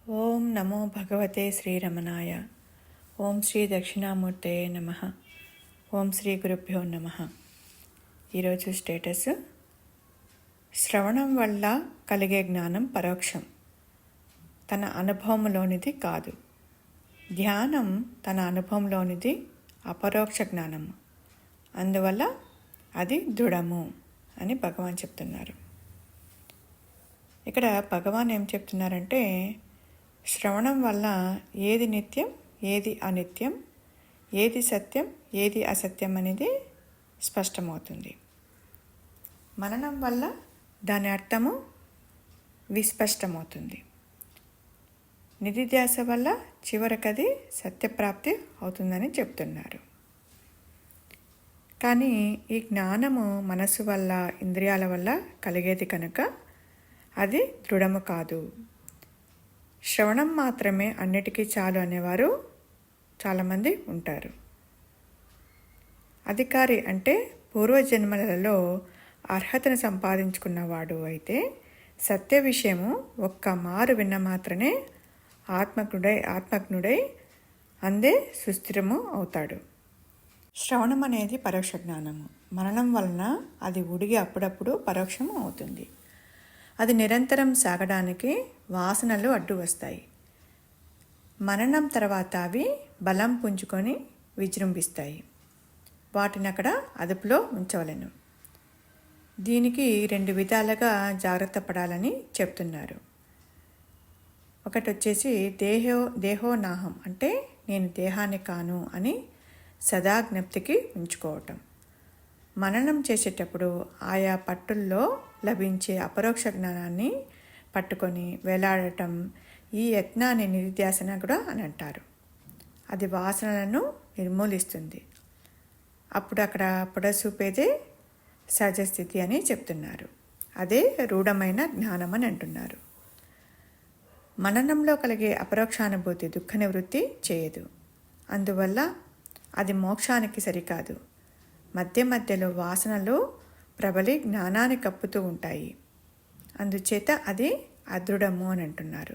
ఓం నమో భగవతే శ్రీరమణాయ. ఓం శ్రీ దక్షిణామూర్తయే నమ. ఓం శ్రీ గురుభ్యో నమ. ఈరోజు స్టేటస్: శ్రవణం వల్ల కలిగే జ్ఞానం పరోక్షం, తన అనుభవంలోనిది కాదు. ధ్యానం తన అనుభవంలోనిది అపరోక్ష జ్ఞానము, అందువల్ల అది దృఢము అని భగవాన్ చెప్తున్నారు. ఇక్కడ భగవాన్ ఏం చెప్తున్నారంటే, శ్రవణం వల్ల ఏది నిత్యం, ఏది అనిత్యం, ఏది సత్యం, ఏది అసత్యం అనేది స్పష్టమవుతుంది. మననం వల్ల దాని అర్థము విస్పష్టమవుతుంది. నిధిధ్యాస వల్ల చివరికది సత్యప్రాప్తి అవుతుందని చెప్తున్నారు. కానీ ఈ జ్ఞానము మనసు వల్ల, ఇంద్రియాల వల్ల కలిగేది కనుక అది దృఢము కాదు. శ్రవణం మాత్రమే అన్నిటికీ చాలు అనేవారు చాలామంది ఉంటారు. అధికారి అంటే పూర్వజన్మలలో అర్హతను సంపాదించుకున్నవాడు అయితే సత్య విషయము ఒక్క మారు విన్న మాత్రమే ఆత్మజ్ఞుడై అందే సుస్థిరము అవుతాడు. శ్రవణం అనేది పరోక్ష జ్ఞానము. మననం వలన అది ఉడిగి అప్పుడప్పుడు పరోక్షము అవుతుంది. అది నిరంతరం సాగడానికి వాసనలు అడ్డు వస్తాయి. మననం తర్వాత అవి బలం పుంజుకొని విజృంభిస్తాయి. వాటిని అక్కడ అదుపులో ఉంచవలెను. దీనికి 2 విధాలుగా జాగ్రత్త పడాలని చెప్తున్నారు. ఒకటి వచ్చేసి దేహో నాహం అంటే నేను దేహాన్ని కాను అని సదా జ్ఞప్తికి ఉంచుకోవటం. మననం చేసేటప్పుడు ఆయా పట్టుల్లో లభించే అపరోక్ష జ్ఞానాన్ని పట్టుకొని వేలాడటం, ఈ యత్నాన్ని నిధిధ్యాసన కూడా అని అంటారు. అది వాసనలను నిర్మూలిస్తుంది. అప్పుడు అక్కడ పొడసూపేదే సహజస్థితి అని చెప్తున్నారు. అదే రూఢమైన జ్ఞానం అని అంటున్నారు. మననంలో కలిగే అపరోక్షానుభూతి దుఃఖ నివృత్తి చేయదు. అందువల్ల అది మోక్షానికి సరికాదు. మధ్య మధ్యలో వాసనలు ప్రబలి జ్ఞానాన్ని కప్పుతూ ఉంటాయి. అందుచేత అది అదృఢము అని అంటున్నారు.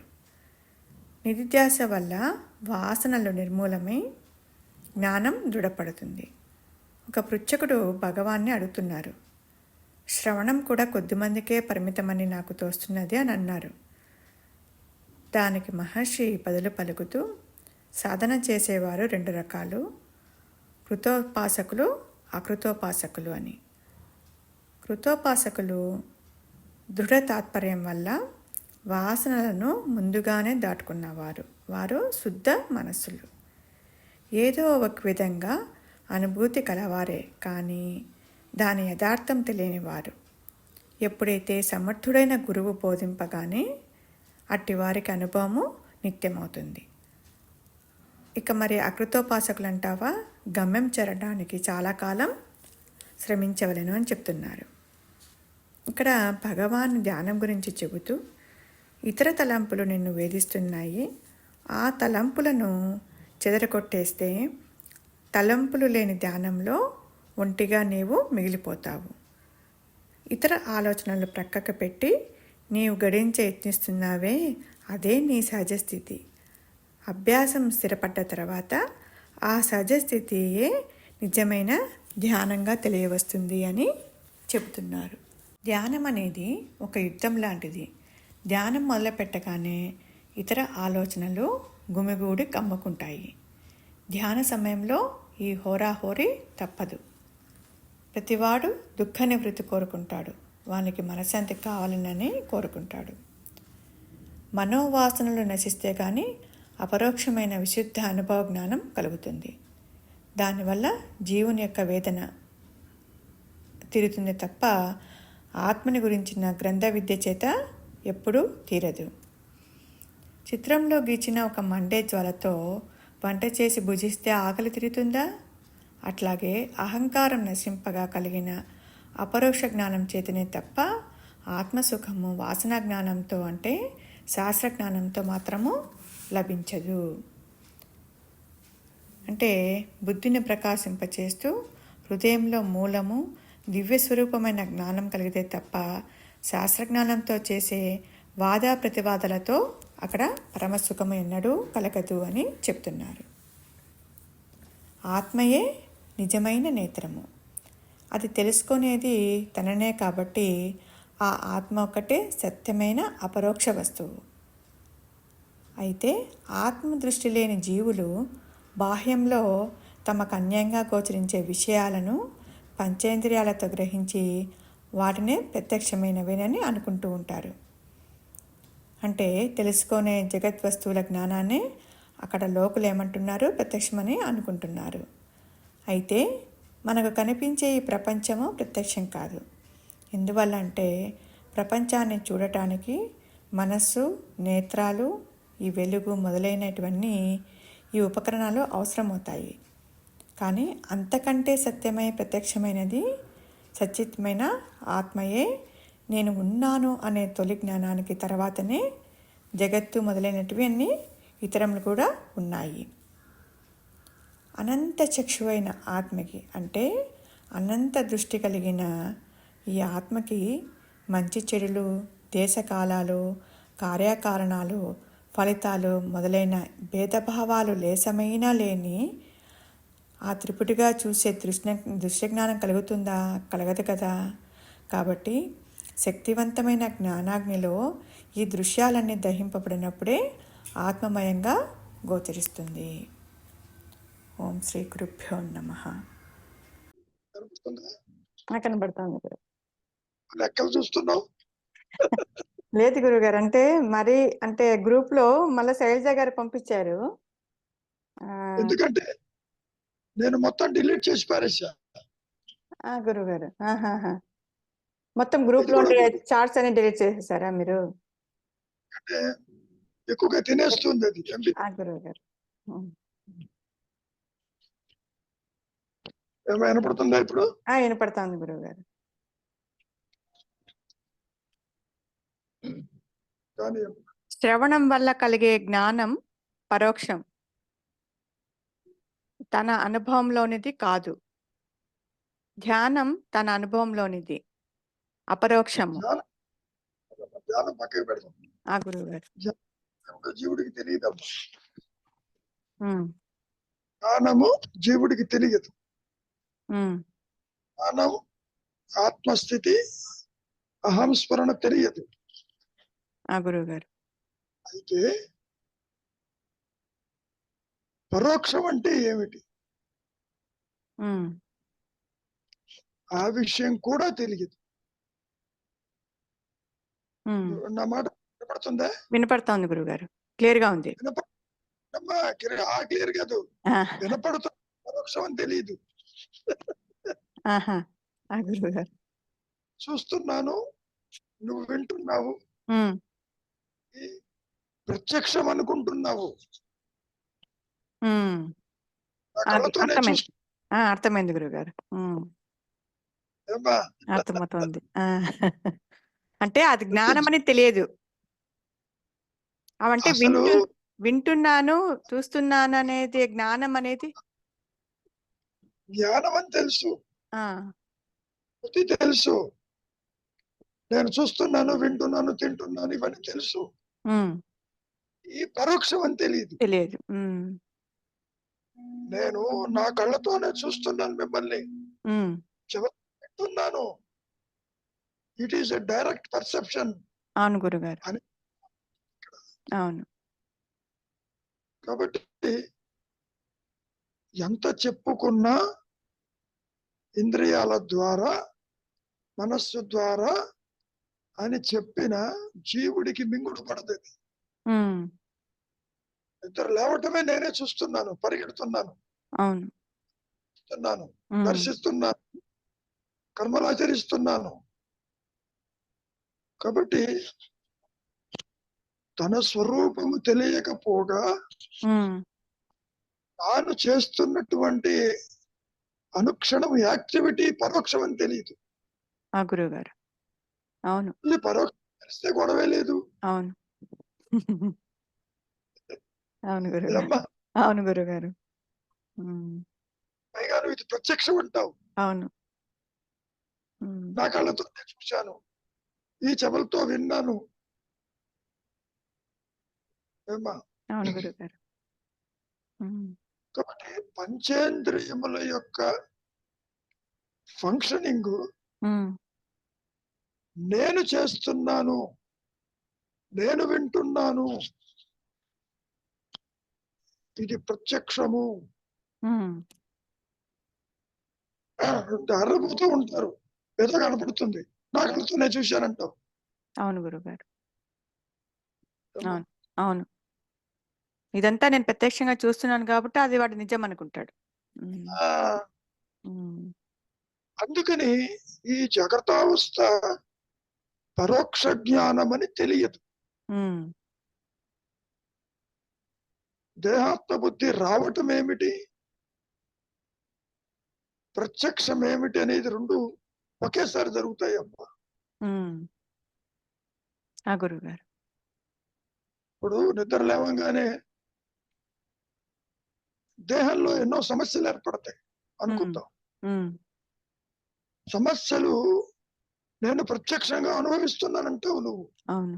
నిధిధ్యాస వల్ల వాసనలు నిర్మూలమై జ్ఞానం దృఢపడుతుంది. ఒక పృచ్ఛకుడు భగవాన్ని అడుగుతున్నారు, శ్రవణం కూడా కొద్దిమందికే పరిమితమని నాకు తోస్తున్నది అని అన్నారు. దానికి మహర్షి బదులు పలుకుతూ, సాధన చేసేవారు 2 రకాలు, కృతోపాసకులు, అకృతోపాసకులు అని. కృతోపాసకులు దృఢ తాత్పర్యం వల్ల వాసనలను ముందుగానే దాటుకున్నవారు. వారు శుద్ధ మనస్సులు, ఏదో ఒక విధంగా అనుభూతి కలవారే, కానీ దాని యథార్థం తెలియనివారు. ఎప్పుడైతే సమర్థుడైన గురువు బోధింపగానే అట్టి వారికి అనుభవము నిత్యమవుతుంది. ఇక మరి అకృతోపాసకులు అంటావా, గమ్యం చేరడానికి చాలా కాలం శ్రమించవలెను అని చెప్తున్నారు. ఇక్కడ భగవాన్ ధ్యానం గురించి చెబుతూ, ఇతర తలంపులు నిన్ను వేధిస్తున్నాయి, ఆ తలంపులను చెదరగొట్టేస్తే తలంపులు లేని ధ్యానంలో ఒంటిగా నీవు మిగిలిపోతావు. ఇతర ఆలోచనలు ప్రక్కకు పెట్టి నీవు గడించే యత్నిస్తున్నావే, అదే నీ సహజస్థితి. అభ్యాసం స్థిరపడ్డ తర్వాత ఆ సహజస్థితియే నిజమైన ధ్యానంగా తెలియవస్తుంది అని చెబుతున్నారు. ధ్యానం అనేది ఒక యుద్ధం లాంటిది. ధ్యానం మొదలుపెట్టగానే ఇతర ఆలోచనలు గుమిగూడి కమ్ముకుంటాయి. ధ్యాన సమయంలో ఈ హోరాహోరీ తప్పదు. ప్రతివాడు దుఃఖ నివృత్తి కోరుకుంటాడు, వానికి మనశ్శాంతి కావాలని కోరుకుంటాడు. మనోవాసనలు నశిస్తే కానీ అపరోక్షమైన విశుద్ధ అనుభవ జ్ఞానం కలుగుతుంది. దానివల్ల జీవుని యొక్క వేదన తీరుతుంది తప్ప ఆత్మని గురించిన గ్రంథ విద్య చేత ఎప్పుడూ తీరదు. చిత్రంలో గీచిన ఒక మండే జ్వాలతో వంట చేసి భుజిస్తే ఆకలి తీరుతుందా? అట్లాగే అహంకారం నశింపగా కలిగిన అపరోక్ష జ్ఞానం చేతనే తప్ప ఆత్మసుఖము వాసనా జ్ఞానంతో అంటే శాస్త్రజ్ఞానంతో మాత్రము లభించదు. అంటే బుద్ధిని ప్రకాశింపచేస్తూ హృదయంలో మూలము దివ్యస్వరూపమైన జ్ఞానం కలిగితే తప్ప శాస్త్రజ్ఞానంతో చేసే వాద ప్రతివాదాలతో అక్కడ పరమసుఖము ఎన్నడూ కలగదు అని చెప్తున్నారు. ఆత్మయే నిజమైన నేత్రము. అది తెలుసుకునేది తననే కాబట్టి ఆ ఆత్మ ఒక్కటే సత్యమైన అపరోక్ష వస్తువు. అయితే ఆత్మ దృష్టి లేని జీవులు బాహ్యంలో తమకు అన్యంగా గోచరించే విషయాలను పంచేంద్రియాలతో గ్రహించి వాటినే ప్రత్యక్షమైనవేనని అనుకుంటూ ఉంటారు. అంటే తెలుసుకునే జగత్ వస్తువుల జ్ఞానాన్ని అక్కడ లోకులు ఏమంటున్నారు, ప్రత్యక్షమని అనుకుంటున్నారు. అయితే మనకు కనిపించే ఈ ప్రపంచము ప్రత్యక్షం కాదు. ఎందువల్ల అంటే ప్రపంచాన్ని చూడటానికి మనస్సు, నేత్రాలు, ఈ వెలుగు మొదలైనటువన్నీ ఈ ఉపకరణాలు అవసరమవుతాయి. కానీ అంతకంటే సత్యమై ప్రత్యక్షమైనది సచితమైన ఆత్మయే. నేను ఉన్నాను అనే తొలి జ్ఞానానికి తర్వాతనే జగత్తు మొదలైనటివి అన్నీ ఇతరములు కూడా ఉన్నాయి. అనంత చక్షువైన ఆత్మకి అంటే అనంత దృష్టి కలిగిన ఈ ఆత్మకి మంచి చెడులు, దేశకాలాలు, కార్యకారణాలు, ఫలితాలు మొదలైన భేదభావాలు లేసమైనా లేని ఆ త్రిపుటిగా చూసే దృశ్యజ్ఞానం కలుగుతుందా? కలగదు కదా. కాబట్టి శక్తివంతమైన జ్ఞానాగ్నిలో ఈ దృశ్యాలన్నీ దహింపబడినప్పుడే ఆత్మమయంగా గోచరిస్తుంది. ఓం శ్రీ గురుభ్యో నమః. కనబడుతుంది. లెక్కలు చూస్తున్నావు? లేదు గురుగారు, అంటే మరి అంటే గ్రూప్ లో మళ్ళీ శైలజ గారు పంపించారు. ఎందుకంటే నేను మొత్తం డిలీట్ చేసి పారేసా గురుగారు. మొత్తం గ్రూప్ లో చార్ట్స్ అన్ని డిలీట్ చేసేసారా మీరు? అంటే ఎక్కువగా తినేస్తుంది అది. గురువు గారు ఏమో వినపడుతుందా ఇప్పుడు? వినపడుతుంది గురువు గారు. శ్రవణం వల్ల కలిగే జ్ఞానం పరోక్షం, తన అనుభవంలోనిది కాదు. ధ్యానం తన అనుభవంలోనిది, అపరోక్షము. గురువు గారు జీవుడికి తెలియదు. జ్ఞానము జీవుడికి తెలియదు. జ్ఞానం ఆత్మస్థితి, అహం స్మరణ తెలియదు. గురువు గారు అయితే పరోక్షం అంటే ఏమిటి? ఆ విషయం కూడా తెలియదు. నా మాట వినపడుతుందా? వినపడుతోంది గురువు గారు, క్లియర్ గా ఉంది. క్లియర్ కాదు, వినపడుతుంది. పరోక్షం అని తెలియదు. గురువు గారు చూస్తున్నాను, నువ్వు వింటున్నావు, ప్రత్యక్షం అనుకుంటున్నావు. అర్థమైంది గురువు గారు, అర్థమవుతోంది. అంటే అది జ్ఞానం అని తెలియదు. అవంటే వింటున్నాను, చూస్తున్నాను అనేది జ్ఞానం అనేది జ్ఞానం అని తెలుసు, తెలుసు. నేను చూస్తున్నాను, వింటున్నాను, తింటున్నాను, ఇవన్నీ తెలుసు. ఈ పరోక్షం అని తెలియదు. నేను నా కళ్ళతోనే చూస్తున్నాను మిమ్మల్ని, వింటున్నాను. It is a direct perception. అవును గురుగారు, అవును. కాబట్టి ఎంత చెప్పుకున్నా ఇంద్రియాల ద్వారా, మనస్సు ద్వారా అని చెప్పిన జీవుడికి మింగుడు పడదు. ఇద్దరు లేవటమే నేనే చూస్తున్నాను, పరిగెడుతున్నాను, దర్శిస్తున్నాను, కర్మలాచరిస్తున్నాను. కాబట్టి తన స్వరూపము తెలియకపోగా తాను చేస్తున్నటువంటి అనుక్షణం యాక్టివిటీ పరోక్షం అని తెలియదు. గురువు గారు అవును, పరోక్షం తెలిస్తే గొడవే లేదు. అవును అవును గురువు, అవును గురువు గారు. పైగా నువ్వు ఇది ప్రత్యక్షం అంటావు. అవును, నా కళ్ళతో చూశాను, ఈ చెవులతో విన్నాను. ఏమ్మా? అవును గురుగారు. ఉమ్, కాబట్టి పంచేంద్రియముల యొక్క ఫంక్షనింగ్ ఉమ్, నేను చేస్తున్నాను, నేను వింటున్నాను, ఇది ప్రత్యక్షము. ఉమ్, అర్రపోతూ ఉంటారు, ఏదో కనపడుతుంది, నా కళ్ళతో నేను చూశానంటావు. అవును గురుగారు. ఏమ్మా? అవును, అవును. ఇదంతా నేను ప్రత్యక్షంగా చూస్తున్నాను కాబట్టి అది వాడు నిజం అనుకుంటాడు. ఉమ్, ఆ, ఉమ్, అందుకని ఈ జాగ్రత్తావస్థ పరోక్ష జ్ఞానం అని తెలియదు. ఉమ్, దేహాత్మ బుద్ధి రావటం ఏమిటి, ప్రత్యక్షం ఏమిటి అనేది రెండు ఒకేసారి జరుగుతాయి అమ్మా. ఉమ్. ఆ గురుగారు. ఇప్పుడు నిద్ర లేవంగానే దేహంలో ఎన్నో సమస్యలు ఏర్పడతాయి అనుకుందాం. ఉమ్, సమస్యలు నేను ప్రత్యక్షంగా అనుభవిస్తున్నానంటావు నువ్వు. అవును.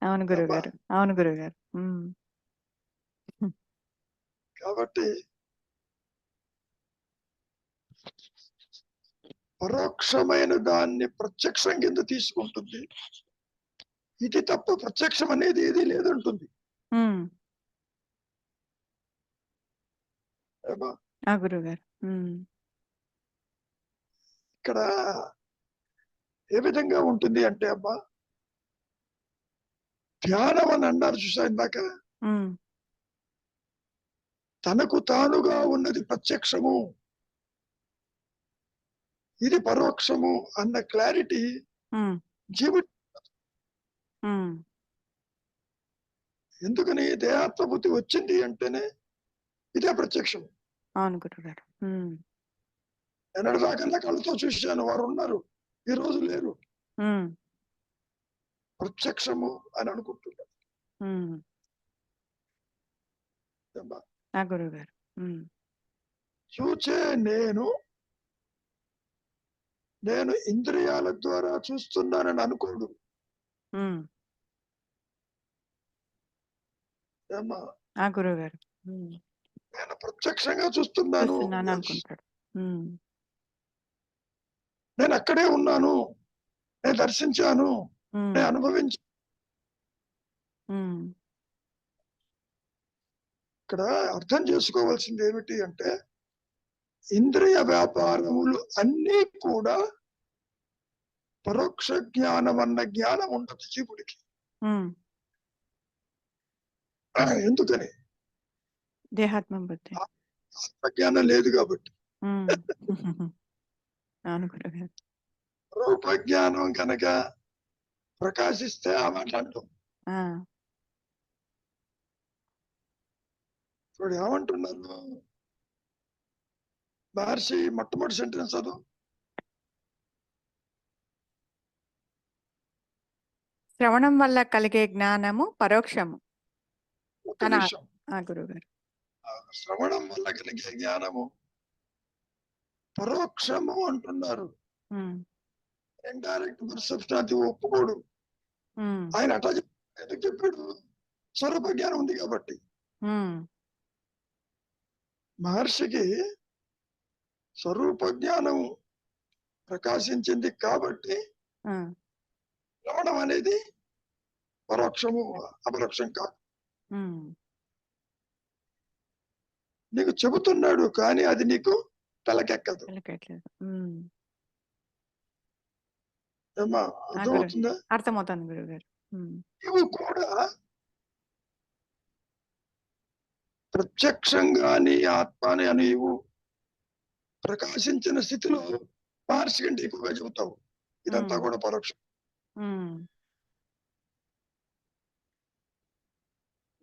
అవును అబ్బా, గురుగారు. అవును గురుగారు. ఉమ్, కాబట్టి పరోక్షమైన దాన్ని ప్రత్యక్షం కింద తీసుకుంటుంది. ఇది తప్ప ప్రత్యక్షం అనేది ఏది లేదంటుంది. ఉమ్. అబ్బా, ఆ గురుగారు. ఉమ్, ఇక్కడ ఏ విధంగా ఉంటుంది అంటే అబ్బా, ధ్యానం అని అన్నారు చూసా ఇందాక. ఉమ్, తనకు తానుగా ఉన్నది ప్రత్యక్షము, ఇది పరోక్షము అన్న క్లారిటీ ఉమ్, జీవుడు. ఉమ్. ఎందుకని దేహాత్మ బుద్ధి వచ్చింది అంటేనే ఇదే ప్రత్యక్షం. అవును గురుగారు. ఉమ్, ఎన్నడదాకా కళ్ళతో చూశాను, వారు ఉన్నారు, ఈ రోజు లేరు, ఉమ్, ప్రత్యక్షము అని అనుకుంటున్నారు. ఉమ్. ఏమ్మా? ఆ గురుగారు. ఉమ్, చూచే నేను నేను ఇంద్రియాల ద్వారా చూస్తున్నానని అనుకోడు. ఉమ్. ఏమ్మా? ఆ గురుగారు. ఉమ్. నేను ప్రత్యక్షంగా చూస్తున్నాను, చూస్తున్నాను Yes. అనుకుంటాడు. ఉమ్, నేను అక్కడే ఉన్నాను, నేను దర్శించాను, ఉమ్, నేను అనుభవించాను. ఉమ్, ఇక్కడ అర్థం చేసుకోవాల్సింది ఏమిటి అంటే ఇంద్రియ వ్యాపారములు అన్నీ కూడా పరోక్ష జ్ఞానం అన్న జ్ఞానం ఉండదు జీవుడికి. ఉమ్. ఎందుకని? దేహాత్మ బుద్ధి. ఆత్మజ్ఞానం లేదు కాబట్టి. ఉమ్. అవును గురుగారు. రూపజ్ఞానం కనుక ప్రకాశిస్తే ఆ మాట అంటాం. ఆ, ఇప్పుడు ఏమంటున్నారు మహర్షి? మొట్టమొదటి సెంటెన్స్ చదువు. శ్రవణం వల్ల కలిగే జ్ఞానము పరోక్షము. ఒక్క అనా నిమిషం. ఆ గురుగారు. శ్రవణం వల్ల కలిగే జ్ఞానము పరోక్షము అంటున్నారు. ఉమ్, ఇండైరెక్ట్ పర్సెప్షన్ అది ఒప్పుకోడు ఉమ్, ఆయన. అట్లా ఎందుకు చెప్పాడు? స్వరూప జ్ఞానం ఉంది కాబట్టి. ఉమ్. మహర్షికి స్వరూప జ్ఞానం ప్రకాశించింది కాబట్టి ఆ, శ్రవణం అనేది పరోక్షము, అపరోక్షం కాదు. ఉమ్. నీకు చెబుతున్నాడు కానీ అది నీకు తలకెక్కదు. పిల్లకట్లేదు. ఉమ్. ఏమ్మా? ఆ గురు అర్థమవుతుందా? అర్థమవుతుంది గురుగారు. ఉమ్, నీవు కూడా ప్రత్యక్షంగా నీ ఆత్మని నీవు ప్రకాశించిన స్థితిలో మహర్షి కంటే ఎక్కువగా చెబుతావు. ఇదంతా ఉమ్, కూడా పరోక్షం. ఉమ్.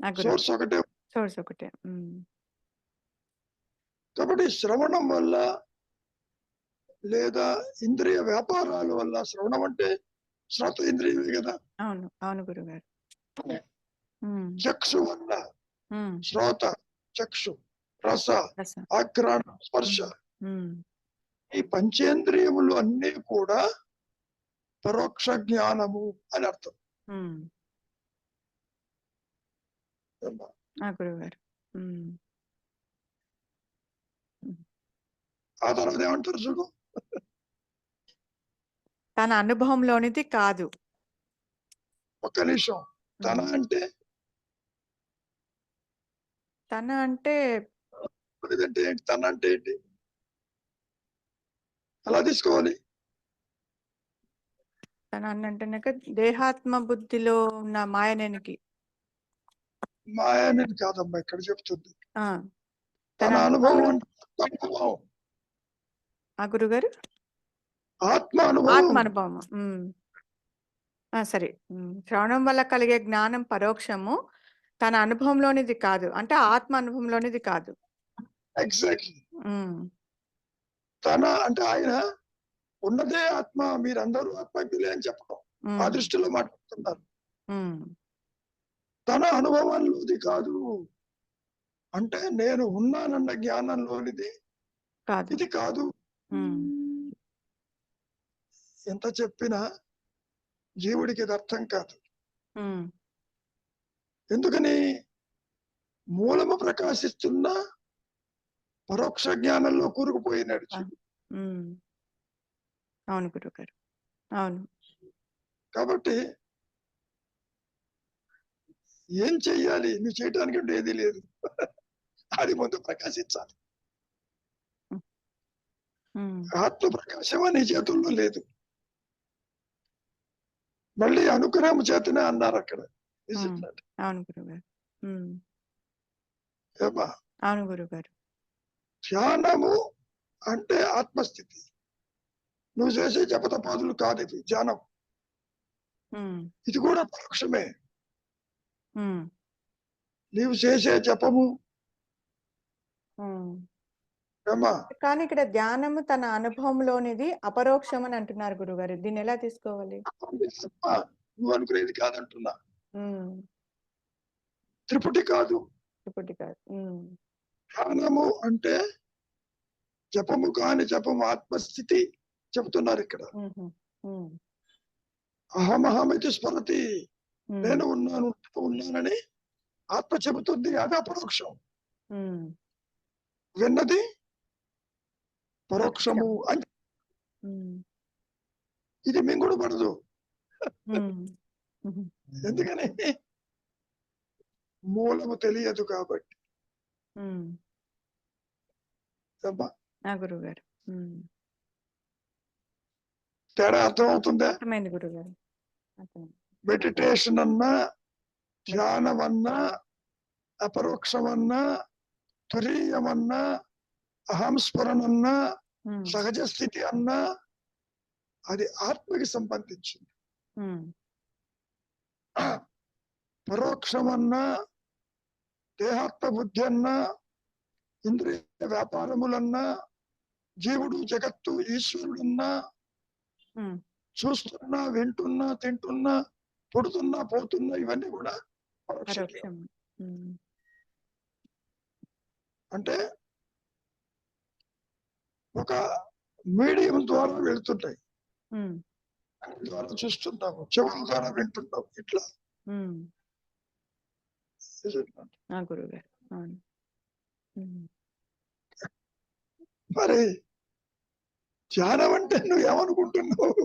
ఆ గురు సోర్స్ ఒకటే. సోర్స్ ఒకటే. ఉమ్, కాబట్టి శ్రవణం వల్ల లేదా ఇంద్రియ వ్యాపారాల వల్ల, శ్రవణం అంటే శ్రోత ఇంద్రియమే కదా, అవును, అవును గురుగారు. ఉమ్, చక్షు వల్ల, ఉమ్. శ్రోత, చక్షు, రస, రసం. ఆఘ్రాణ, స్పర్శ, ఉమ్, ఉమ్, ఈ పంచేంద్రియములు అన్నీ కూడా పరోక్ష జ్ఞానము అని అర్థం. ఉమ్. ఆ గురువు గారు. ఆ తర్వాత ఏమంటారు చూడు, తన అనుభవంలోనిది కాదు. ఒక్క నిమిషం. తన అంటే తన అంటే లేదంటే ఏంటి, తన అంటే ఏంటి, అలా తీసుకోవాలి. తన అంటే దేహాత్మ బుద్ధిలో ఉన్న మాయనేనికి. మాయ అనేది కాదమ్మా ఇక్కడ చెప్తుంది. ఆ, తన అనుభవం అంటే అనుభవం, ఆ గురుగారు ఆత్మ అనుభవం. ఆత్మ అనుభవం. సరే. శ్రవణం వల్ల కలిగే జ్ఞానం పరోక్షము, తన అనుభవంలోనిది కాదు. అంటే ఆత్మ అనుభవంలోనిది కాదు. ఎగ్జాక్ట్లీ. తన అంటే ఆయన ఉన్నదే ఆత్మ, మీరందరూ ఆత్మజ్ఞులే అని చెప్పడం ఆ దృష్టిలో మాట్లాడుతున్నారు. తన అనుభవంలోది కాదు అంటే నేను ఉన్నానన్న జ్ఞానంలోనిది కాదు. ఇది కాదు. ఎంత చెప్పినా జీవుడికి ఇది అర్థం కాదు. ఎందుకని? మూలము ప్రకాశిస్తున్న పరోక్ష జ్ఞానంలో కూరుకుపోయినాడు. అవును గురుగారు, అవును. కాబట్టి ఏం చెయ్యాలి? నువ్వు చేయడానికి అంటే ఏది లేదు. అది ముందు ప్రకాశించాలి. ఆత్మ ప్రకాశం నీ చేతుల్లో లేదు. మళ్ళీ అనుగ్రహం చేతనే అన్నారు అక్కడ. అవును గురుగారు. ఏమా? అవును గురుగారు. ధ్యానము అంటే ఆత్మస్థితి. నువ్వు చేసే జపతపాదులు కాదు ఇది ధ్యానం. ఇది కూడా పరోక్షమే. నీవు చేసే జపము కానీ ఇక్కడ ధ్యానము తన అనుభవంలోనిది అపరోక్షం అని అంటున్నారు గురుగారు. దీన్ని ఎలా తీసుకోవాలి? నువ్వు అనుకునేది కాదంటున్నా. త్రిపుటి కాదు. త్రిపుటి కాదు. ధ్యానము అంటే జపము కాని జపము ఆత్మస్థితి చెబుతున్నారు ఇక్కడ. అహమహమితి స్మరతి, నేను ఉన్నానని ఆత్మ చెబుతుంది. అది అపరోక్షం. విన్నది పరోక్షము అని. ఇది మింగుడు పడదు. ఎందుకని? మూలము తెలియదు కాబట్టి. గురువు గారు తేడా అర్థమవుతుందా? అర్థమైంది గురుగారు. మెడిటేషన్ అన్నా, ధ్యానం అన్నా, అపరోక్షమన్నా, తురీయమన్నా, అహంస్మరణన్నా, సహజ స్థితి అన్నా అది ఆత్మకి సంబంధించింది. పరోక్షమన్నా, దేహాత్మ బుద్ధి అన్నా, ఇంద్రియ వ్యాపారములన్నా, జీవుడు జగత్తు ఈశ్వరుడన్నా, చూస్తున్నా, వింటున్నా, తింటున్నా, పుడుతున్నా, పోతున్నా, ఇవన్నీ కూడా పరోక్షం. అంటే ఒక మీడియం ద్వారా వెళ్తుంటాయి. ద్వారా చూస్తుంటాము, చెవుల ద్వారా వింటుంటాం. ఇట్లా మరి ధ్యానం అంటే నువ్వేమనుకుంటున్నావు?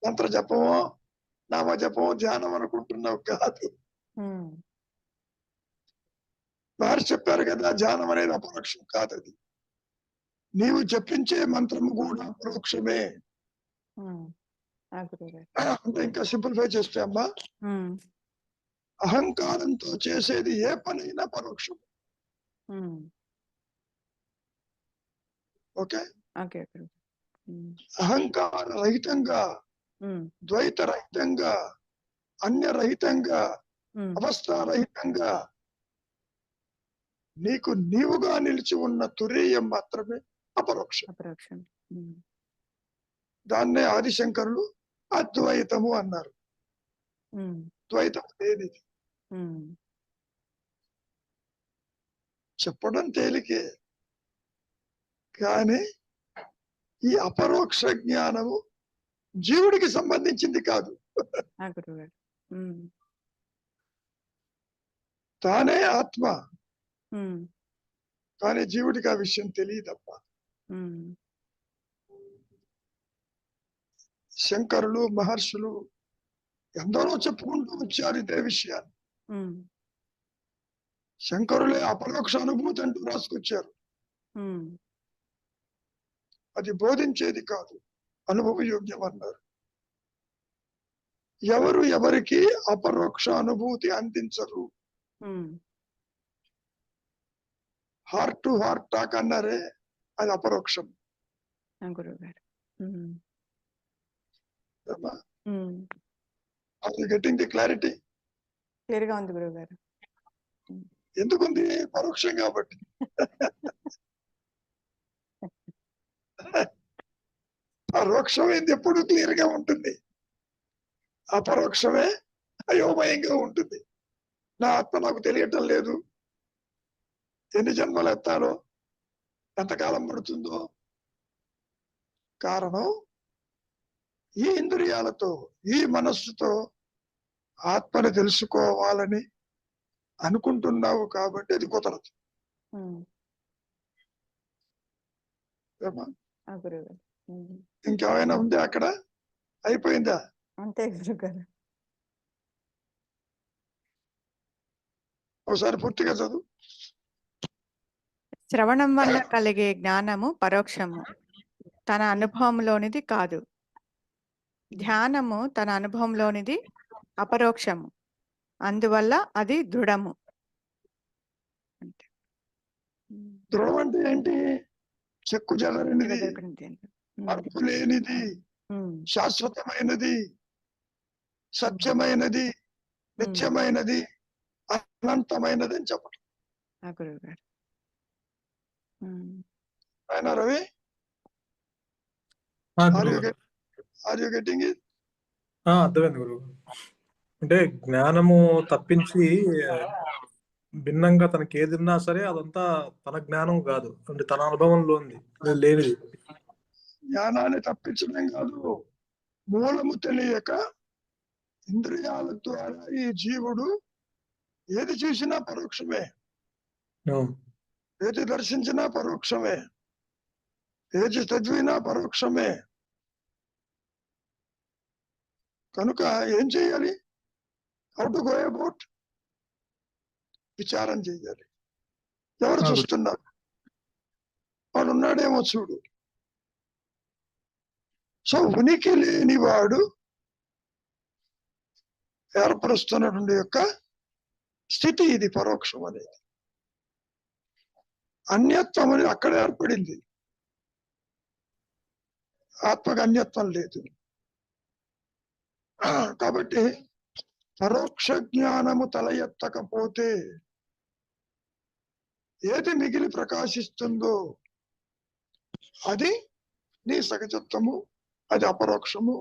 మంత్ర జపమో నామ జపమో ధ్యానం అనుకుంటున్నావు కాదు. వారు చెప్పారు కదా, ధ్యానం అనేది అపరోక్షం కాదు. అది నీవు జపించే మంత్రము కూడా పరోక్షమే. అంటే ఇంకా సింప్లిఫై చేస్తే అమ్మా, అహంకారంతో చేసేది ఏ పనైనా పరోక్షం. ఓకే, అహంకార రహితంగా, ద్వైత రహితంగా, అన్యరహితంగా, అవస్థారహితంగా నీకు నీవుగా నిలిచి ఉన్న తురీయం మాత్రమే అపరోక్షం. దాన్నే ఆదిశంకరులు అద్వైతము అన్నారు. ద్వైతం ఏది చెప్పడం తేలికే, కానీ ఈ అపరోక్ష జ్ఞానము జీవుడికి సంబంధించింది కాదు. ఆ గురుగారు. ఉమ్, తానే ఆత్మ, ఉమ్, కానీ జీవుడికి ఆ విషయం తెలియదప్ప. ఉమ్, శంకరులు, మహర్షులు ఎందరో చెప్పుకుంటూ వచ్చారు ఇదే విషయాన్ని. ఉమ్, శంకరులే అపరోక్ష అనుభూతి అంటూ రాసుకొచ్చారు. ఉమ్, అది బోధించేది కాదు, అనుభవయోగ్యం అన్నారు. ఎవరు ఎవరికి అపరోక్ష అనుభూతి అందించరు. ఉమ్, హార్ట్ టు హార్ట్ టాక్ అన్నారే, అది అపరోక్షం. ఆ గురుగారు. ఉమ్, గెటింగ్ ది క్లారిటీ. క్లియర్గా ఉంది గురుగారు. ఎందుకుంది? పరోక్షం కాబట్టి. పరోక్షమైంది ఎప్పుడు క్లియర్ గా ఉంటుంది, అపరోక్షమే అయోమయంగా ఉంటుంది. నా ఆత్మ నాకు తెలియటం లేదు, ఎన్ని జన్మలు ఎత్తాలో, ఎంతకాలం పడుతుందో. కారణం, ఈ ఇంద్రియాలతో, ఈ మనస్సుతో ఆత్మని తెలుసుకోవాలని అనుకుంటున్నావు కాబట్టి అది కుదరదు. ఉమ్, ఏమ్మా? ఆ గురుగారు. ఉమ్, ఇంకేమైనా ఉందా అక్కడ? అయిపోయిందా? అంతే గురుగారు. ఒకసారి పూర్తిగా చదువు. శ్రవణం వల్ల కలిగే జ్ఞానము పరోక్షము, తన అనుభవంలోనిది కాదు. ధ్యానము తన అనుభవంలోనిది అపరోక్షము, అందువల్ల అది దృఢము. అంటే ధ్రువం అంటే ఏంటి? చెక్కు చెదరనిది, నిలదొక్కునిది. మార్పు లేనిది, శాశ్వతమైనది, సత్యమైనది, నిత్యమైనది, అనంతమైనది అని చెప్పడం. ఆ గురువు గారు. ఆయన Ravi, are you getting it? అర్థమైంది గురువు. అంటే జ్ఞానము తప్పించి భిన్నంగా తనకి ఏదిన్నా సరే అదంతా తన జ్ఞానం కాదు, అంటే తన అనుభవంలో ఉంది లేనిది. జ్ఞానాన్ని తప్పించడం కాదు, మూలము తెలియక ఇంద్రియాల ద్వారా ఈ జీవుడు ఏది చూసినా పరోక్షమే, ఏది దర్శించినా పరోక్షమే, ఏది చదివినా పరోక్షమే. కనుక ఏం చేయాలి? How to go about? విచారం చేయాలి. ఎవరు చూస్తున్నారు? వాడు ఉన్నాడేమో చూడు. సో ఉనికి లేనివాడు ఏర్పరుస్తున్నటువంటి యొక్క స్థితి ఇది పరోక్షం అనేది. అన్యత్వం అనేది అక్కడ ఏర్పడింది, ఆత్మకు అన్యత్వం లేదు. కాబట్టి పరోక్ష జ్ఞానము తల ఎత్తకపోతే ఏది మిగిలి ప్రకాశిస్తుందో అది నీ సహజత్వము, అది అపరోక్షము,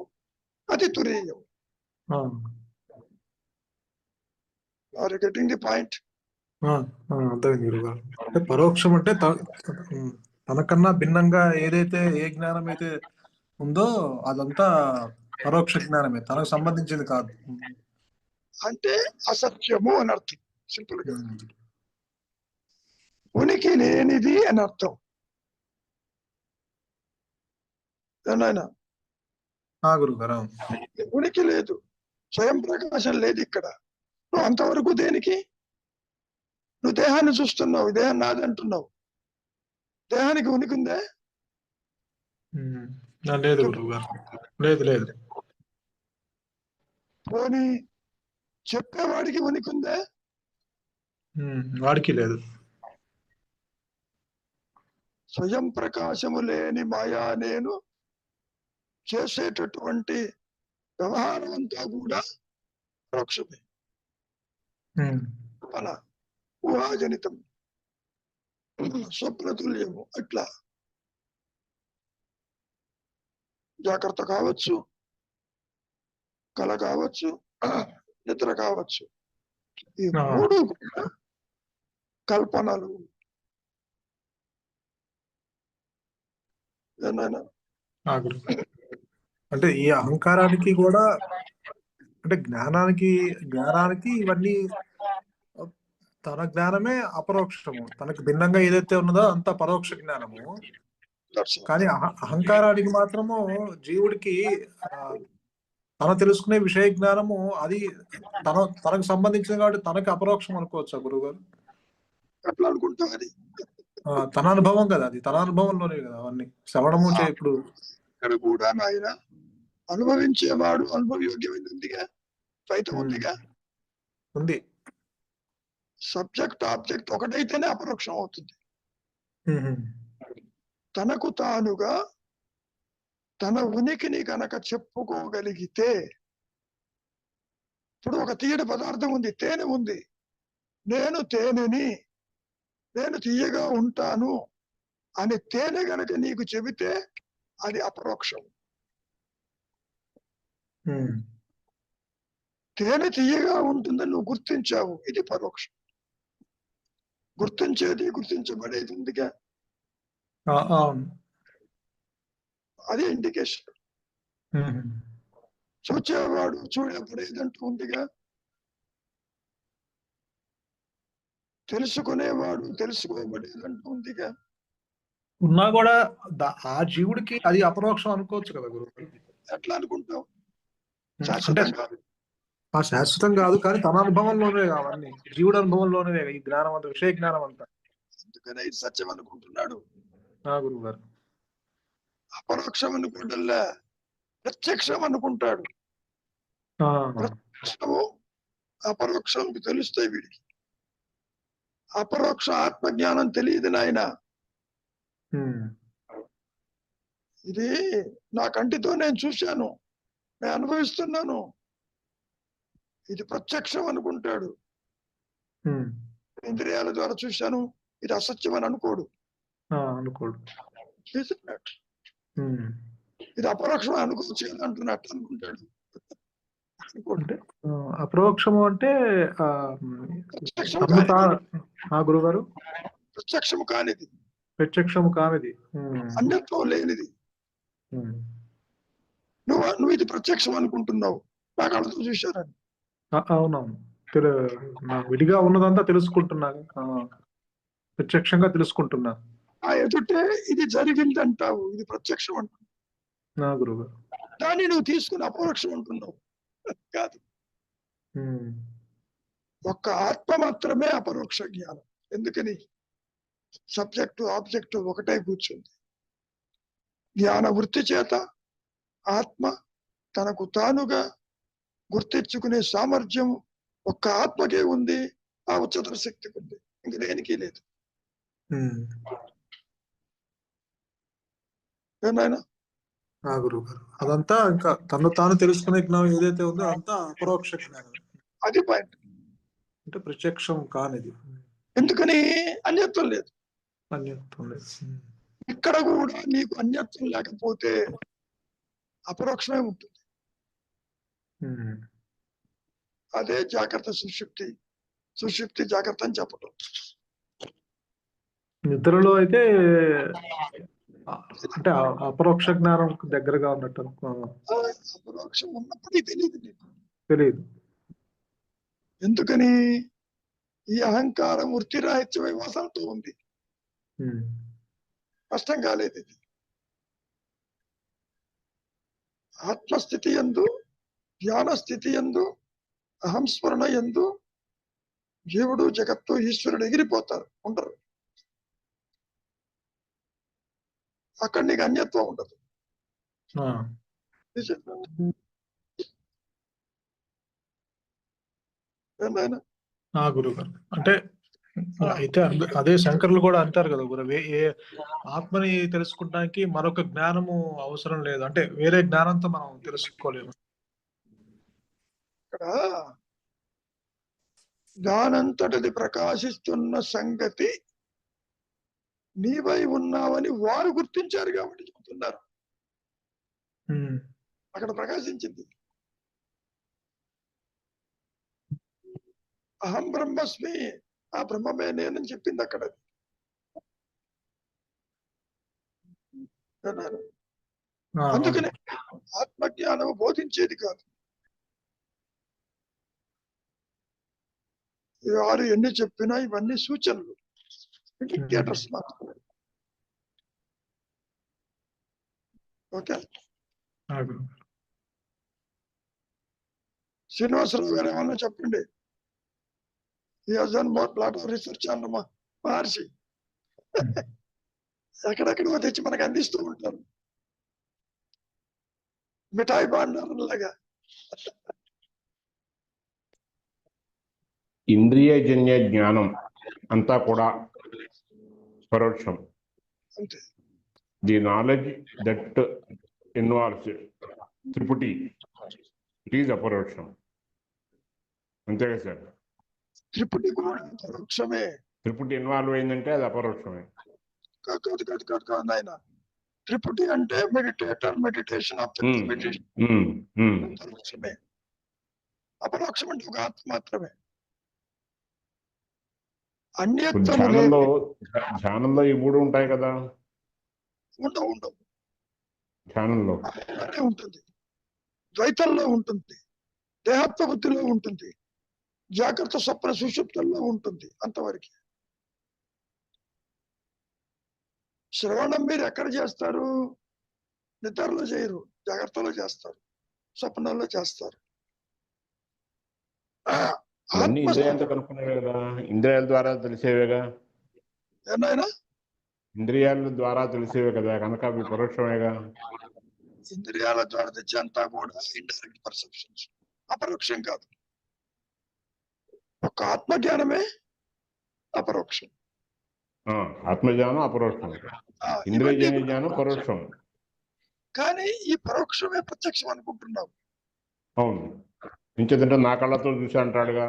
అది తురీయం. Are you getting the point? అర్థమైంది గురుగారు. అంటే పరోక్షం అంటే తనకన్నా భిన్నంగా ఏదైతే ఏ జ్ఞానం అయితే ఉందో అదంతా పరోక్ష జ్ఞానమే, తనకు సంబంధించింది కాదు. అంటే అసత్యము అని అర్థం. సింపుల్ గా ఉనికి లేనిది అని అర్థం. ఏనాయనా? గురుగారు. ఉనికి లేదు, స్వయం ప్రకాశం లేదు ఇక్కడ. నువ్వు అంతవరకు దేనికి? నువ్వు దేహాన్ని చూస్తున్నావు, దేహం నాది అంటున్నావు. దేహానికి ఉనికి ఉందే? లేదు గురుగారు, లేదు లేదు. పోనీ చెప్పేవాడికి ఉనికి ఉందే? వాడికి లేదు. స్వయం ప్రకాశము లేని మాయా నేను చేసేటటువంటి వ్యవహారం అంతా కూడా పరోక్షమే, మన ఊహాజనితం, స్వప్నతుల్యము. అట్లా జాగ్రత్త కావచ్చు, కళ కావచ్చు, నిద్ర కావచ్చు, ఈ మూడు కూడా కల్పనలు. ఏమైనా అంటే ఈ అహంకారానికి కూడా అంటే జ్ఞానానికి ఇవన్నీ తన జ్ఞానమే అపరోక్షము, తనకు భిన్నంగా ఏదైతే ఉన్నదో అంత పరోక్ష జ్ఞానము. That's all. కానీ అహంకారానికి మాత్రము జీవుడికి తన తెలుసుకునే విషయ జ్ఞానము అది తనకు సంబంధించిన కాబట్టి తనకి అపరోక్షం అనుకోవచ్చా గురువుగారు? ఎట్లా అనుకుంటావు అది? తన అనుభవం కదా, అది తన అనుభవంలోనే కదా అవన్నీ శ్రవణము ఇప్పుడు ఇక్కడ కూడా నాయన అనుభవించేవాడు అనుభవయోగ్యమైంది ఉందిగా, ద్వైతం ఉందిగా. ఉంది. సబ్జెక్ట్ ఆబ్జెక్ట్ ఒకటైతేనే అపరోక్షం అవుతుంది. తనకు తానుగా తన ఉనికిని కనుక చెప్పుకోగలిగితే, ఇప్పుడు ఒక తీయటి పదార్థం ఉంది, తేనె ఉంది, నేను తేనెని, నేను తీయగా ఉంటాను అని తేనె గనక నీకు చెబితే అది అపరోక్షం. తేనె తీయగా ఉంటుందని నువ్వు గుర్తించావు, ఇది పరోక్షం. గుర్తించేది గుర్తించబడేది ఉందిగా, అదే ఇండికేషన్. చూచేవాడు చూడబడేదంటూ ఉందిగా, తెలుసుకునేవాడు తెలుసుకోబడేదంటూ ఉందిగా. ఉన్నా కూడా ఆ జీవుడికి అది అపరోక్షం అనుకోవచ్చు కదా గురువు? ఎట్లా అనుకుంటావు? అంటే శాశ్వతం కాదు, కానీ తన అనుభవంలోనే అవన్నీ జీవుడు అనుభవంలోనే ఈ జ్ఞానం అంతా, విషయ జ్ఞానం అంతా. అందుకనే ఇది సత్యం అనుకుంటున్నాడు గురువు గారు. అపరోక్షం అనుకుంటా ప్రత్యక్షం అనుకుంటాడు. ప్రత్యక్షము అపరోక్షం తెలుస్తాయి వీడికి. అపరోక్ష ఆత్మజ్ఞానం తెలియదు నాయన. ఇది నా కంటితో నేను చూశాను, నేను అనుభవిస్తున్నాను, ఇది ప్రత్యక్షం అనుకుంటాడు. ఇంద్రియాల ద్వారా చూశాను, ఇది అసత్యం అని అనుకోడు. ఇది అపరోక్షం అనుకోవచ్చు కదా అంటున్నట్టు అనుకుంటాడు. అపరోక్షము అంటే గురుగారు ప్రత్యక్షము కానిది, ప్రత్యక్షము కానిది, అన్యత్వం లేనిది. నువ్వు ఇది ప్రత్యక్షం అనుకుంటున్నావు, నా కళ్ళతో చూశారని. అవునవును, విడిగా ఉన్నదంతా తెలుసుకుంటున్నా, ప్రత్యక్షంగా తెలుసుకుంటున్నా. ఆ ఎదుటే ఇది జరిగింది అంటావు, ఇది ప్రత్యక్షం అంటున్నావు. గురుగారు దాన్ని నువ్వు తీసుకుని అపరోక్షం అంటున్నావు. కాదు, ఒక్క ఆత్మ మాత్రమే అపరోక్ష జ్ఞానం. ఎందుకని? సబ్జెక్టు ఆబ్జెక్టు ఒకటే కూర్చుంది. జ్ఞాన వృత్తి చేత ఆత్మ తనకు తానుగా గుర్తించుకునే సామర్థ్యం ఒక్క ఆత్మకే ఉంది, ఆ ఉచ్చతర శక్తికి ఉంది, ఇంక దేనికి లేదు. ఏనాయనా? గురువు గారు, అదంతా ఇంకా తను తాను తెలుసుకునే జ్ఞానం ఏదైతే ఉందో అదంతా అపరోక్ష జ్ఞానం. అది పాయింట్. అంటే ప్రత్యక్షం కానిది. ఎందుకని? అన్యత్వం లేదు. అన్యత్వం లేదు. ఇక్కడ కూడా నీకు అన్యత్వం లేకపోతే అపరోక్షమే ఉంటుంది. అదే జాగ్రత్త సుషుప్తి, సుషుప్తి జాగ్రత్త అని చెప్పడం. నిద్రలో అయితే అంటే అపరోక్ష జ్ఞానం దగ్గరగా ఉన్నట్టు. అపరోక్షం ఉన్నప్పుడు తెలియదు నీకు. తెలియదు. ఎందుకని? ఈ అహంకారం వృత్తిరాహిత్యమై వాసనతో ఉంది, కష్టం కాలేదు. ఇది ఆత్మస్థితి యందు, ధ్యాన స్థితి యందు, అహంస్మరణ యందు జీవుడు జగత్తు ఈశ్వరుడు ఎగిరిపోతారు, ఉండరు. అక్కడ నీకు అన్యత్వం ఉండదు. గురువు గారు అంటే అయితే అదే శంకరులు కూడా అంటారు కదా గురు, ఆత్మని తెలుసుకోవడానికి మరొక జ్ఞానము అవసరం లేదు, అంటే వేరే జ్ఞానంతో మనం తెలుసుకోలేము. ఇక్కడ దానంతటిది ప్రకాశిస్తున్న సంగతి నీవై ఉన్నావని వారు గుర్తించారు కాబట్టి చెబుతున్నారు. అక్కడ ప్రకాశించింది. అహం బ్రహ్మస్మి, ఆ బ్రహ్మమే నేనని చెప్పింది అక్కడ. అందుకనే ఆత్మజ్ఞానం బోధించేది కాదు, వారు ఎన్ని చెప్పినా ఇవన్నీ సూచనలు, ఇండికేటర్స్ మాత్రమే. ఓకే, ఆ గురువు గారు. శ్రీనివాసరావు గారు ఏమన్నా చెప్పండి. ఈ హజన్ మోర్ ప్లాట్ ఆఫ్ రీసెర్చ్ అన్న మహర్షి ఎక్కడెక్కడో తెచ్చి మనకు అందిస్తూ ఉంటారు మిఠాయి బాండారులాగా. ఇంద్రియజన్య జ్ఞానం అంతా కూడా పరోక్షం. అంతే. ది నాలెడ్జ్ దట్ ఇన్వాల్వ్స్ త్రిపుటి, ఇట్ ఈజ్ అపరోక్షం. అంతే కదా సార్? త్రిపుటి కూడా పరోక్షమే. త్రిపుటి ఇన్వాల్వ్ అయిందంటే అది అపరోక్షమే. కాదు నాయన, త్రిపుటి అంటే మెడిటేటర్, మెడిటేషన్ ఆఫ్ మెడిటేషన్ పరోక్షమే. అపరోక్షం అంటే ఒక ఆత్మ మాత్రమే. అన్యత్వము లేదు. ధ్యానంలో ఈ మూడు ఉంటాయి కదా? ఉండవు. ధ్యానంలో ఉంటుంది, ద్వైతంలో ఉంటుంది, దేహత్వ బుద్ధిలో ఉంటుంది, జాగ్రత్త స్వప్న సుషుప్తుల్లో ఉంటుంది. అంతవరకు శ్రవణం మీరు ఎక్కడ చేస్తారు? నిద్రలో చేయరు, జాగ్రత్తలో చేస్తారు, స్వప్నంలో చేస్తారు. ఇవన్నీ ఇంద్రియాలతో కనుక్కునేవే కదా, ఇంద్రియాల ద్వారా తెలిసేవేగా. ఏనాయనా? ఇంద్రియాల ద్వారా తెలిసేవే కదా, కనుక అవి పరోక్షమేగా. ఇంద్రియాల ద్వారా తెచ్చేంతా కూడా ఇండైరెక్ట్ పర్సెప్షన్స్, అపరోక్షం కాదు. ఒక ఆత్మజ్ఞానమే అపరోక్షం. ఆత్మజ్ఞానం అపరోక్షం, ఇంద్రియజన్య జ్ఞానం పరోక్షం. కానీ ఈ పరోక్షమే ప్రత్యక్షం అనుకుంటున్నాం. అవును, ఇంకేదంటే నా కళ్ళతో చూసి అంటాడుగా.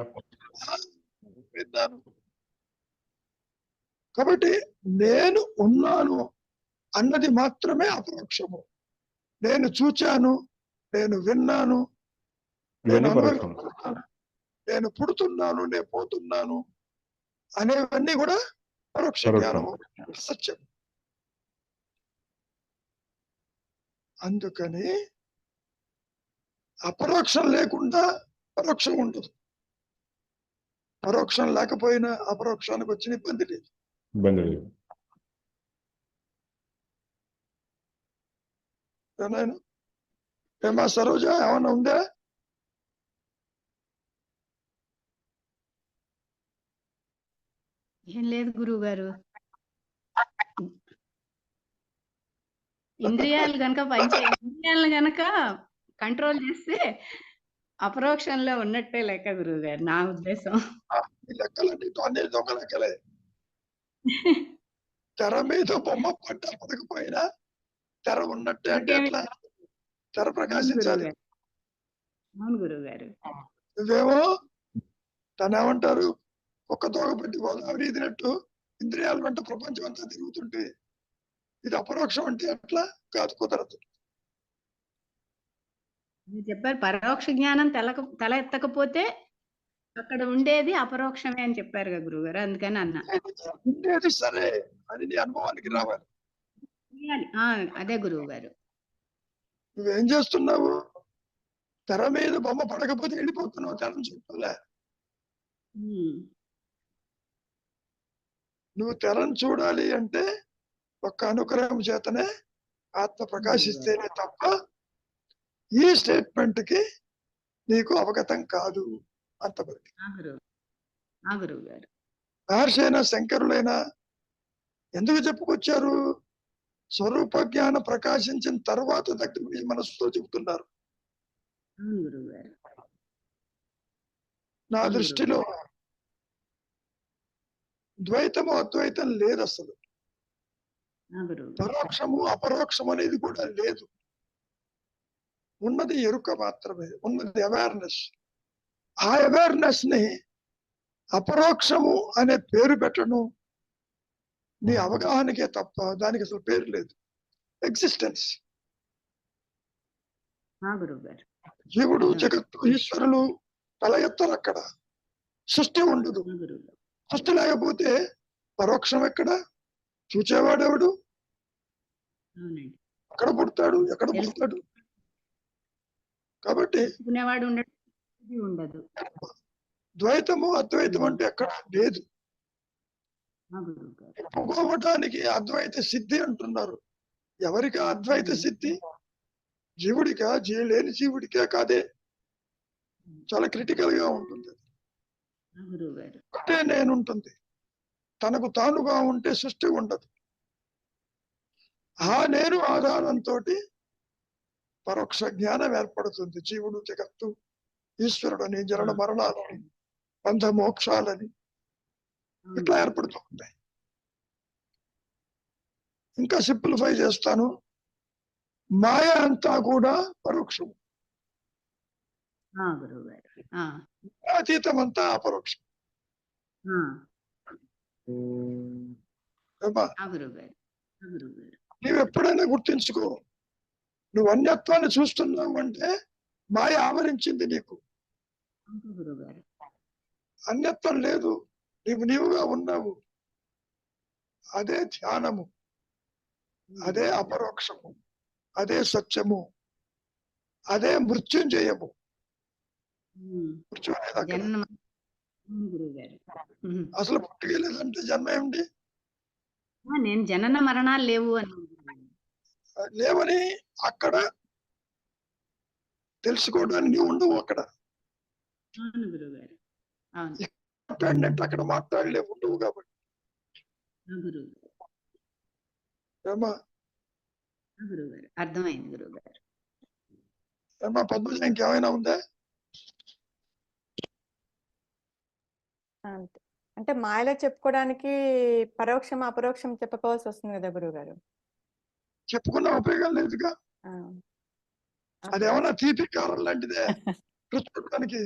విన్నాను. కాబట్టి నేను ఉన్నాను అన్నది మాత్రమే అపరోక్షము. నేను చూచాను, నేను విన్నాను, నేను అనుభవిస్తున్నాను, నేను పుడుతున్నాను, నేను పోతున్నాను అనేవన్నీ కూడా పరోక్ష జ్ఞానము, సత్యం. అందుకని అపరోక్షం లేకుండా పరోక్షం ఉండదు. పరోక్షం లేకపోయినా అపరోక్షానికి వచ్చిన ఇబ్బంది లేదు. ఏమా సరోజ, ఏమన్నా ఉందా? ఏం లేదు గురువు గారు. ఇంద్రియాలు కనుక ఇంద్రియాలను కనుక కంట్రోల్ చేస్తే అపరోక్షంలో ఉన్నట్టే లెక్క గురువు గారు, నా ఉద్దేశం. లెక్కలండి అన్ని దొంగ లెక్కలే. తెర మీద బొమ్మ పడకపోయినా తెర ఉన్నట్టే. అంటే ఎట్లా? తెర ప్రకాశించాలి. అవును గురువు గారు. నువ్వేమో తనేమంటారు, ఒక్క దోగ పెట్టి గోదావరి ఇదినట్టు ఇంద్రియాల వెంట ప్రపంచం అంతా తిరుగుతుంటే ఇది అపరోక్షం అంటే ఎట్లా? కాదు, కుదరదు. మీరు చెప్పారు పరోక్ష జ్ఞానం తల ఎత్తకపోతే అక్కడ ఉండేది అపరోక్షమే అని చెప్పారు కదా గురువు గారు, అందుకని అన్నా. ఉండేది సరే, అది నీ అనుభవానికి రావాలి. అదే గురువు గారు. నువ్వేం చేస్తున్నావు? తెర మీద బొమ్మ పడకపోతే వెళ్ళిపోతున్నావు, తెరను చూడాలే. నువ్వు తెరను చూడాలి అంటే ఒక్క అనుగ్రహం చేతనే ఆత్మ ప్రకాశిస్తేనే తప్ప ఈ స్టేట్మెంట్ కి నీకు అవగతం కాదు. అంతవరకు మహర్షైనా శంకరులైనా ఎందుకు చెప్పుకొచ్చారు? స్వరూప జ్ఞానం ప్రకాశించిన తర్వాత దగ్గర మనసుతో చెబుతున్నారు. నా దృష్టిలో ద్వైతము అద్వైతం లేదు అసలు. పరోక్షము అపరోక్షం అనేది కూడా లేదు. ఉన్నది ఎరుక మాత్రమే, ఉన్నది అవేర్నెస్. ఆ అవేర్నెస్ ని అపరోక్షము అనే పేరు పెట్టడం నీ అవగాహనకే తప్ప దానికి అసలు పేరు లేదు. ఎగ్జిస్టెన్స్. జీవుడు, జగత్తు, ఈశ్వరులు తల ఎత్తరు అక్కడ. సృష్టి ఉండదు. సృష్టి లేకపోతే పరోక్షం ఎక్కడ? చూచేవాడెవడు? ఎక్కడ పుడతాడు? ఎక్కడ పుడతాడు? కాబట్టి ఉండదు. ద్వైతము అద్వైతం అంటే ఎక్కడ లేదు. ఆ గురువు గారు. ఒప్పుకోవటానికి అద్వైత సిద్ధి అంటున్నారు. ఎవరికి అద్వైత సిద్ధి? జీవుడికా? లేని జీవుడికే కాదే. చాలా క్రిటికల్ గా ఉంటుంది. ఆ గురువు గారు. ఒకటే నేనుంటుంది. తనకు తానుగా ఉంటే సృష్టి ఉండదు. ఆ నేను ఆధారంతో పరోక్ష జ్ఞానం ఏర్పడుతుంది. జీవుడు, జగత్తు, ఈశ్వరుడని, జరణ మరణాలని, బంధ మోక్షాలని ఇట్లా ఏర్పడుతూ ఉంటాయి. ఇంకా సింప్లిఫై చేస్తాను. మాయ అంతా కూడా పరోక్షం, ఆ గురువు గారు. ఆ, అతీతం అంతా అపరోక్షం. ఆ, ఏమ్మా? ఆ గురువు గారు. ఆ గురువు గారు. నీవు ఎప్పుడైనా గుర్తించుకో, నువ్వు అన్యత్వాన్ని చూస్తున్నావు అంటే మాయ ఆవరించింది నీకు. అవును గురువు గారు. అన్యత్వం లేదు, నీవుగా ఉన్నావు. అదే ధ్యానము, అదే అపరోక్షము, అదే సత్యము, అదే మృత్యుంజయము. మృత్యు అనేది అక్కడ. జన్మ గురువు గారు. అసలు పుట్టుకెళ్ళేదంటే జన్మ ఏమిటి? నేను జనన మరణాలు లేవు అని లేవని అక్కడ తెలుసుకోవడానికి నీవు ఉండవు. అక్కడ అవును గురువు గారు. అవును. మాట్లాడినట్టు అక్కడ మాట్లాడలేవు, ఉండవు. కాబట్టి ఆ గురువు గారు. ఏమా ఆ గురువు గారు. అర్థమైంది గురువు గారు. ఏమా పద్మజ, ఇంకేమైనా ఉందా? అంతే. అంటే మాయలో చెప్పుకోవడానికి పరోక్షం అపరోక్షం చెప్పుకోవాల్సి వస్తుంది కదా గురువు గారు. చెప్పుకున్న ఉపయోగం లేదుగా. అదేమన్నా తీపి కారం లాంటిదే చూసుకోవడానికి.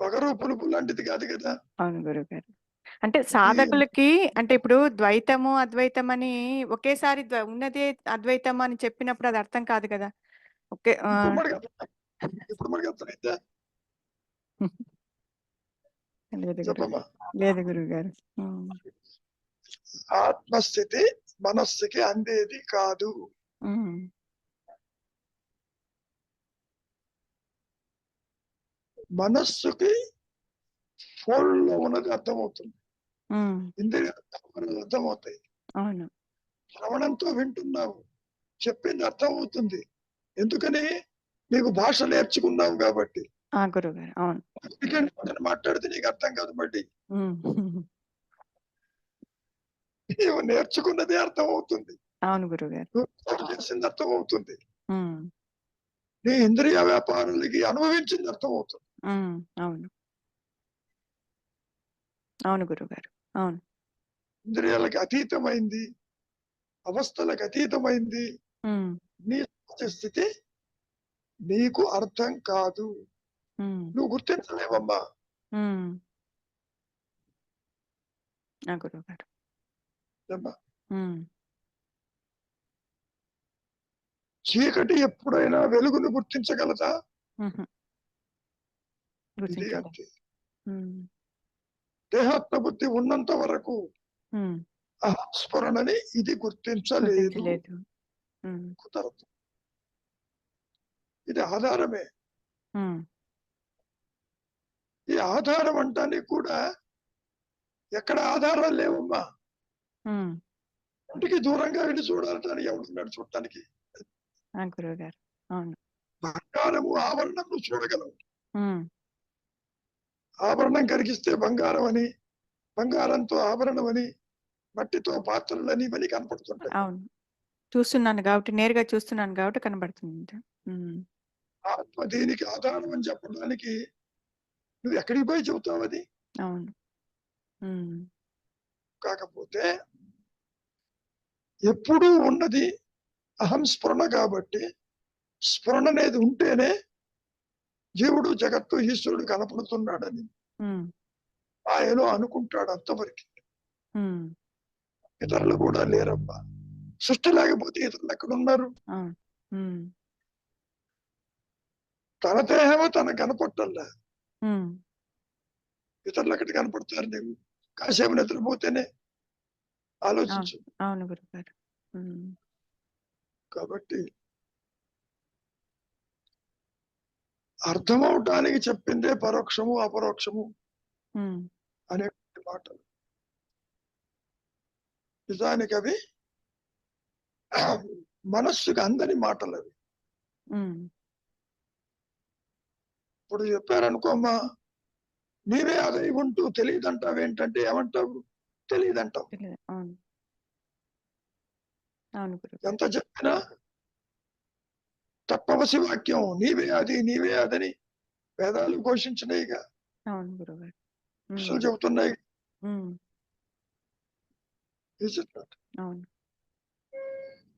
పొగరు పులుపు లాంటిది కాదు కదా. అవును గురువు గారు. అంటే సాధకులకి అంటే ఇప్పుడు ద్వైతము అద్వైతం అని ఒకేసారి ఉన్నదే అద్వైతం అని చెప్పినప్పుడు అది అర్థం కాదు కదా. ఓకే. ఇప్పుడు మనకి అర్థమైతే లేదు గురువు చెప్పమ్మా. లేదు గురువు గారు. ఆత్మస్థితి మనస్సుకి అందేది కాదు. మనస్సుకి ఫోన్ లో ఉన్నది అర్థమవుతుంది, ఇంద్రియాలు అర్థమవుతాయి. అవును. శ్రవణంతో వింటున్నావు, చెప్పింది అర్థమవుతుంది. ఎందుకని? నీకు భాష నేర్చుకున్నావు కాబట్టి. గురువు గారు. అవును. మాట్లాడితే నీకు అర్థం కాదు. బట్టి నీవు నేర్చుకున్నదే అర్థమవుతుంది, అవును గురువు గారు. నువ్వు చేసింది అర్థమవుతుంది, నీ ఇంద్రియ వ్యాపారాలకి అనుభవించింది అర్థమవుతుంది. అవును. అవును గురువు గారు. అవును. ఇంద్రియాలకి అతీతమైంది, అవస్థలకు అతీతమైంది నీ స్థితి నీకు అర్థం కాదు. నువ్వు గుర్తించలేవమ్మా. గురువు గారు. చీకటి ఎప్పుడైనా వెలుగును గుర్తించగలదా? ఇది అంతే. దేహాత్మ బుద్ధి ఉన్నంత వరకు స్ఫురణని ఇది గుర్తించలేదు, కుదరదు. ఇది ఆధారమే. ఈ ఆధారం అంటానికి కూడా ఎక్కడ ఆధారాలు లేవమ్మా. ఇంటికి దూరంగా వెళ్ళి చూడాలటానికి ఎవడున్నాడు చూడటానికి? గురువు గారు. అవును. బంగారము ఆవరణం నువ్వు చూడగలవు. ఆభరణం కరిగిస్తే బంగారం అని, బంగారంతో ఆభరణం అని, మట్టితో పాత్రలని ఇవన్నీ కనపడుతుంటాయి. అవును. చూస్తున్నాను కాబట్టి, నేరుగా చూస్తున్నాను కాబట్టి కనబడుతుంది. ఆత్మ దీనికి ఆధారం అని చెప్పడానికి నువ్వు ఎక్కడికి పోయి చెబుతావు అది? అవును. కాకపోతే ఎప్పుడూ ఉన్నది అహం స్ఫురణ కాబట్టి, స్ఫురణ అనేది ఉంటేనే జీవుడు, జగత్తు, ఈశ్వరుడు కనపడుతున్నాడని ఆయనలో అనుకుంటాడు. అంతవరకు ఇతరులు కూడా లేరబ్బా. సృష్టి లేకపోతే ఇతరులు ఎక్కడున్నారు? తన దేహమో తన కనపట్టల్లా, ఇతరులు ఎక్కడికి కనపడతారు? నీవు కాసేపు నిద్రపోతేనే ఆలోచించు. అవును గురువు గారు. కాబట్టి అర్థమవటానికి చెప్పిందే పరోక్షము అపరోక్షము ఉమ్, అనే మాటలు. నిజానికి అవి మనస్సుకు అందని మాటలు అవి. ఉమ్, ఇప్పుడు చెప్పారనుకోమ్మా, నీవే అదే ఉంటూ తెలియదంటావు ఏంటంటే ఏమంటావు? తెలియదంటావు. తెలియదు. అవును అవును గురువు. ఎంత చెప్పినా తత్వమసి వాక్యం నీవే అది నీవే అదని వేదాలు ఘోషించినాయిగా, అవును గురువు గారు. ఋషులు చెబుతున్నాయి. Is it not? అవును.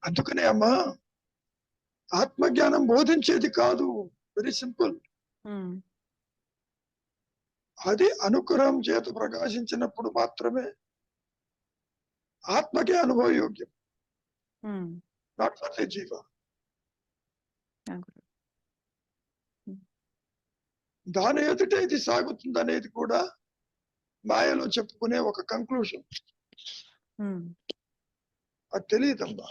అందుకనే అమ్మా, ఆత్మజ్ఞానం బోధించేది కాదు. Very simple. ఉమ్, అది అనుగ్రహం చేత ప్రకాశించినప్పుడు మాత్రమే ఆత్మకే అనుభవయోగ్యం, ఉమ్, నాట్ ఫర్ ది జీవ. ఆ గురువు. దాని ఎదుట ఇది సాగుతుంది అనేది కూడా మాయలో చెప్పుకునే ఒక కంక్లూషన్. ఉమ్, అది తెలియదమ్మా.